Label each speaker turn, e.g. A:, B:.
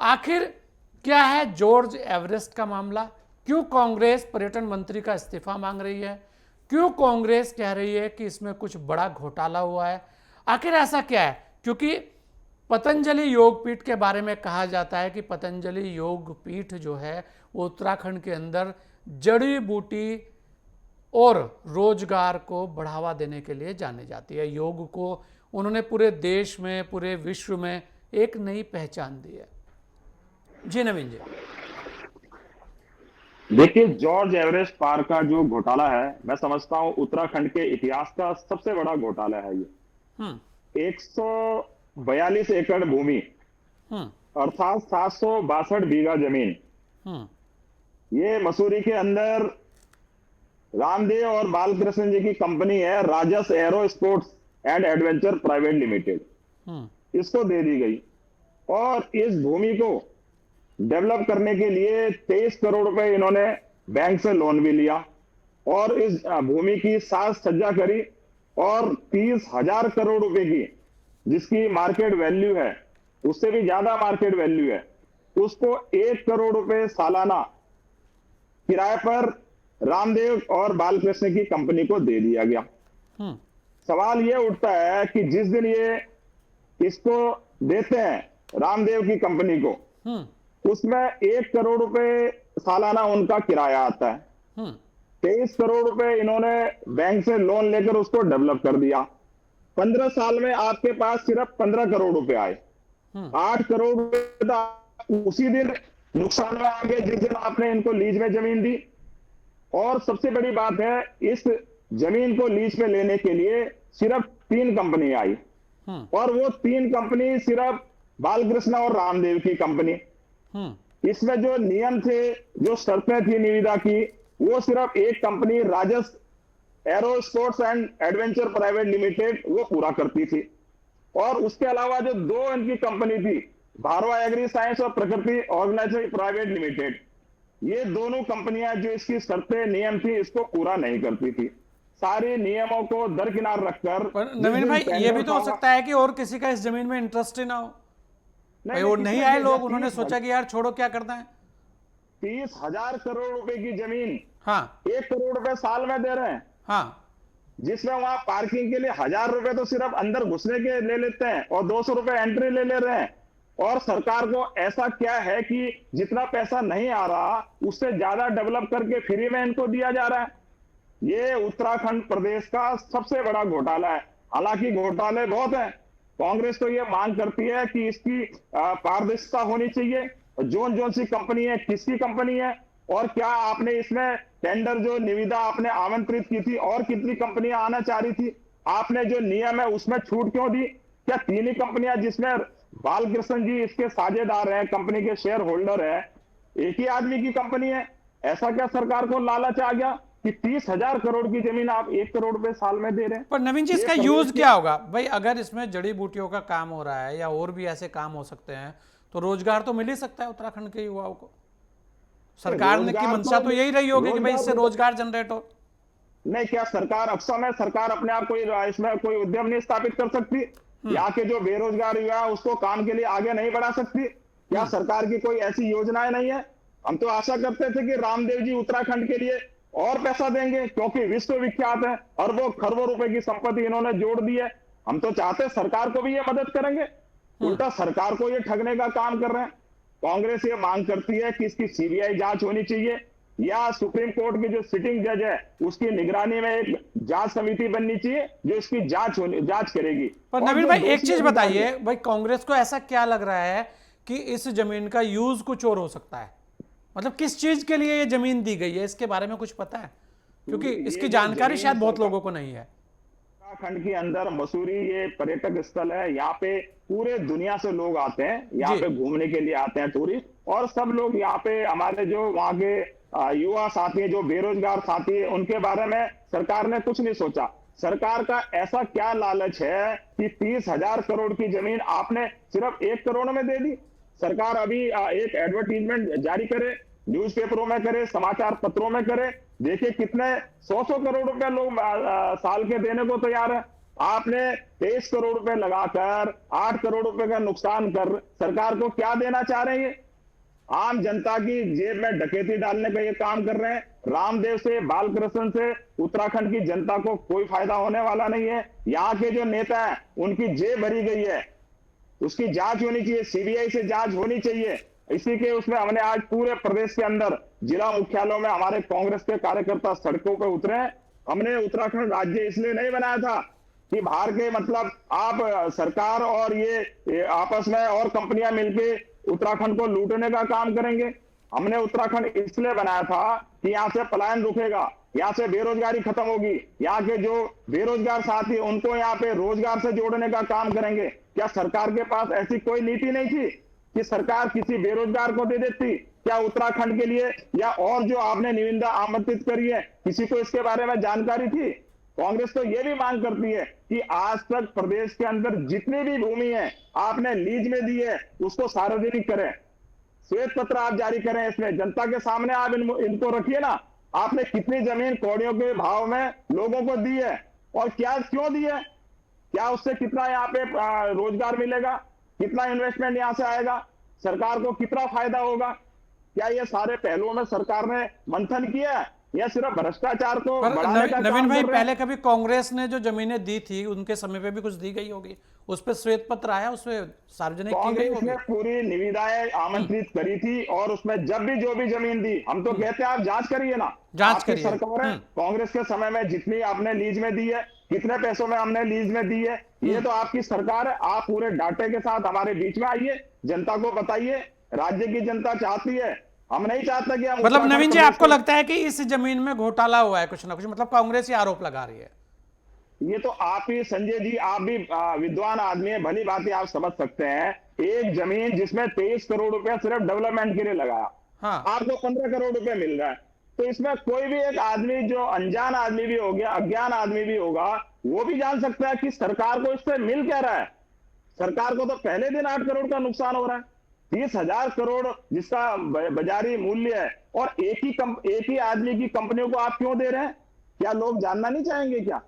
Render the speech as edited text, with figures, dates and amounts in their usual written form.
A: आखिर क्या है जॉर्ज एवरेस्ट का मामला? क्यों कांग्रेस पर्यटन मंत्री का इस्तीफा मांग रही है? क्यों कांग्रेस कह रही है कि इसमें कुछ बड़ा घोटाला हुआ है? आखिर ऐसा क्या है? क्योंकि पतंजलि योगपीठ के बारे में कहा जाता है कि पतंजलि योगपीठ जो है वो उत्तराखंड के अंदर जड़ी बूटी और रोजगार को बढ़ावा देने के लिए जानी जाती है। योग को उन्होंने पूरे देश में, पूरे विश्व में एक नई पहचान दी है। जी नवीन जी।
B: देखिए, जॉर्ज एवरेस्ट पार्क का जो घोटाला है, मैं समझता हूं उत्तराखंड के इतिहास का सबसे बड़ा घोटाला है ये।
A: हम्म
B: 142 एकड़ भूमि
A: हम्म
B: अर्थात 762 बीघा जमीन,
A: हम्म
B: ये मसूरी के अंदर रामदेव और बालकृष्ण जी की कंपनी है, Rajas aero sports and adventure private limited,
A: हम्म
B: इसको दे दी गई। और इस भूमि को डेवलप करने के लिए 23 करोड़ रुपए इन्होंने बैंक से लोन भी लिया और इस भूमि की साज सज्जा करी और 30,000 करोड़ रुपए की, जिसकी मार्केट वैल्यू है, उससे भी ज्यादा मार्केट वैल्यू है, उसको 1 करोड़ रुपए सालाना किराए पर रामदेव और बालकृष्ण की कंपनी को दे दिया गया।
A: हम्म
B: सवाल यह उठता है कि जिस दिन ये इसको देते हैं रामदेव की कंपनी को, उसमें 1 करोड़ रुपए सालाना उनका किराया आता है। 23 करोड़ रुपए इन्होंने बैंक से लोन लेकर उसको डेवलप कर दिया। 15 साल में आपके पास सिर्फ 15 करोड़ रुपए आए। 8 करोड़ रुपए तो उसी दिन नुकसान में आ गए जिस दिन आपने इनको लीज में जमीन दी। और सबसे बड़ी बात है, इस जमीन को लीज पे लेने के लिए सिर्फ 3 कंपनी आई और वो 3 कंपनी सिर्फ बालकृष्ण और रामदेव की कंपनी। इसमें जो नियम थे, जो शर्तें थी निविदा की, वो सिर्फ एक company Rajas aero sports and adventure private limited वो पूरा करती थी। और उसके अलावा जो 2 इनकी कंपनी थी, भारवा एग्री साइंस और प्रकृति ऑर्गेनाइजेशन प्राइवेट लिमिटेड, ये दोनों कंपनियां जो इसकी शर्तें नियम थी इसको पूरा नहीं करती थी। सारे नियमों को दरकिनार रखकर।
A: पर नवीन भाई, ये भी तो हो सकता है कि और किसी का इस जमीन में इंटरेस्ट ही ना हो भाई, और नहीं आए लोग, उन्होंने सोचा कि यार छोड़ो, क्या करना है।
B: 30,000 करोड़ रुपए की जमीन,
A: हाँ
B: 1 करोड़ रुपए साल में दे रहे हैं।
A: हाँ,
B: जिसमें वहां पार्किंग के लिए 1,000 रुपए तो सिर्फ अंदर घुसने के ले लेते हैं और 200 रुपए एंट्री ले ले रहे हैं। और सरकार को ऐसा क्या है कि जितना पैसा नहीं आ रहा उससे ज्यादा डेवलप करके फ्री में इनको दिया जा रहा है। ये उत्तराखंड प्रदेश का सबसे बड़ा घोटाला है। हालांकि घोटाले बहुत हैं, कांग्रेस तो ये मांग करती है कि इसकी पारदर्शिता होनी चाहिए। जोन जोन सी कंपनी है, किसकी कंपनी है, और क्या आपने इसमें टेंडर जो निविदा आपने आमंत्रित की थी और कितनी कंपनियां आना चाह रही थी, आपने जो नियम है उसमें छूट क्यों दी? क्या 3 ही कंपनियां जिसमें बालकृष्ण जी इसके साझेदार हैं, कंपनी के शेयर होल्डर है, एक ही आदमी की कंपनी है? ऐसा क्या सरकार को लालच आ गया कि 30,000 करोड़ की जमीन आप 1 करोड़ रुपए साल में दे रहे हैं?
A: पर नवीन जी, इसका यूज क्या होगा भाई? अगर इसमें जड़ी बूटियों का काम हो रहा है या और भी ऐसे काम हो सकते हैं, तो रोजगार तो मिल ही सकता है उत्तराखंड के युवाओं को। सरकार ने की मंशा तो यही रही होगी कि भाई इससे रोजगार जनरेट हो।
B: नहीं, क्या सरकार अक्सर सरकार अपने आप कोई इसमें कोई उद्यम नहीं स्थापित कर सकती? यहाँ के जो बेरोजगार युवा है उसको काम के लिए आगे नहीं बढ़ा सकती? क्या सरकार की कोई ऐसी योजनाएं नहीं है? हम तो आशा करते थे कि रामदेव जी उत्तराखंड के लिए और पैसा देंगे, क्योंकि विश्व विख्यात है, अरबों खरबों रुपए की संपत्ति इन्होंने जोड़ दी है। हम तो चाहते सरकार को भी ये मदद करेंगे, उल्टा सरकार को ये ठगने का काम कर रहे हैं। कांग्रेस ये मांग करती है कि इसकी सीबीआई जांच होनी चाहिए या सुप्रीम कोर्ट की जो सिटिंग जज है उसकी निगरानी में एक जांच समिति बननी चाहिए जो इसकी जांच करेगी।
A: पर नवीन भाई, एक चीज बताइए भाई, कांग्रेस को ऐसा क्या लग रहा है कि इस जमीन का यूज कुछ और हो सकता है? मतलब किस चीज के लिए ये जमीन दी गई है, इसके बारे में कुछ पता है? क्योंकि इसकी जानकारी शायद बहुत लोगों को नहीं है।
B: उत्तराखंड के अंदर मसूरी ये पर्यटक स्थल है, यहाँ पे पूरे दुनिया से लोग आते हैं, यहाँ पे घूमने के लिए आते हैं टूरिस्ट। और सब लोग यहाँ पे, हमारे जो वहाँ के युवा साथी, जो बेरोजगार साथी है, उनके बारे में सरकार ने कुछ नहीं सोचा। सरकार का ऐसा क्या लालच है कि 30,000 करोड़ की जमीन आपने सिर्फ 1 करोड़ में दे दी? सरकार अभी एक एडवर्टीजमेंट जारी करे, न्यूज़पेपरों में करे, समाचार पत्रों में करे, देखिए कितने 100 करोड़ रुपए लोग साल के देने को तैयार है। आपने 23 करोड़ रुपए लगाकर 8 करोड़ रुपए का नुकसान कर सरकार को क्या देना चाह रहे हैं? आम जनता की जेब में डकैती डालने का ये काम कर रहे हैं। रामदेव से, बालकृष्ण से उत्तराखंड की जनता को कोई फायदा होने वाला नहीं है। यहाँ के जो नेता हैं उनकी जेब भरी गई है, उसकी जांच होनी चाहिए, सीबीआई से जांच होनी चाहिए। इसी के उसमें हमने आज पूरे प्रदेश के अंदर जिला मुख्यालयों में हमारे कांग्रेस के कार्यकर्ता सड़कों पर उतरे हैं। हमने उत्तराखंड राज्य इसलिए नहीं बनाया था कि बाहर के मतलब आप सरकार और ये आपस में और कंपनियां मिलके उत्तराखंड को लूटने का काम करेंगे। हमने उत्तराखंड इसलिए बनाया था कि यहाँ से पलायन रुकेगा, यहाँ से बेरोजगारी खत्म होगी, यहाँ के जो बेरोजगार साथी उनको यहाँ पे रोजगार से जोड़ने का काम करेंगे। क्या सरकार के पास ऐसी कोई नीति नहीं थी कि सरकार किसी बेरोजगार को दे देती? क्या उत्तराखंड के लिए या और जो आपने निविदा आमंत्रित करी है, किसी को इसके बारे में जानकारी थी? कांग्रेस तो ये भी मांग करती है कि आज तक प्रदेश के अंदर जितनी भी भूमि है आपने लीज में दी है उसको सार्वजनिक करें, श्वेत पत्र आप जारी करें, इसमें जनता के सामने आप इनको रखिए ना। आपने कितनी जमीन कौड़ियों के भाव में लोगों को दी है और क्या क्यों दी है? क्या उससे कितना यहाँ पे रोजगार मिलेगा, कितना इन्वेस्टमेंट यहाँ से आएगा, सरकार को कितना फायदा होगा? क्या ये सारे पहलुओं में सरकार ने मंथन किया है या सिर्फ भ्रष्टाचार को बढ़ाने का
A: नवीन
B: काम
A: भाई,
B: कर रहे हैं?
A: पहले कभी कांग्रेस ने जो जमीनें दी थी उनके समय पे भी कुछ दी गई होगी, उस पर श्वेत पत्र आया, उसमें सार्वजनिक की गई
B: कांग्रेस ने
A: होगी।
B: पूरी निविदाएं आमंत्रित करी थी और उसमें जब भी जो भी जमीन दी, हम तो कहते हैं आप जांच करिए ना।
A: जांच
B: आपकी
A: करिए।
B: सरकार है, कांग्रेस के समय में जितनी आपने लीज में दी है, कितने पैसों में हमने लीज में दी है, ये तो आपकी सरकार है। आप पूरे डाटे के साथ हमारे बीच में आइए, जनता को बताइए। राज्य की जनता चाहती है, हम नहीं चाहते कि हम
A: मतलब नवीन जी,
B: उत्तराखंड
A: आपको लगता है कि इस जमीन में घोटाला हुआ है कुछ ना कुछ, मतलब कांग्रेस ये आरोप लगा रही है?
B: ये तो आप ही संजय जी, आप भी विद्वान आदमी है, भली बात आप समझ सकते हैं। एक जमीन जिसमें 23 करोड़ रुपया सिर्फ डेवलपमेंट के लिए लगाया,
A: हाँ।
B: आपको 15 करोड़ रुपए मिल रहा है। तो इसमें कोई भी एक आदमी जो अनजान आदमी भी हो गया, अज्ञान आदमी भी होगा, वो भी जान सकता है कि सरकार को इससे मिल क्या रहा है। सरकार को तो पहले दिन 8 करोड़ का नुकसान हो रहा है। 30,000 करोड़ जिसका बाजारी मूल्य है और एक ही आदमी की कंपनियों को आप क्यों दे रहे हैं? क्या लोग जानना नहीं चाहेंगे क्या?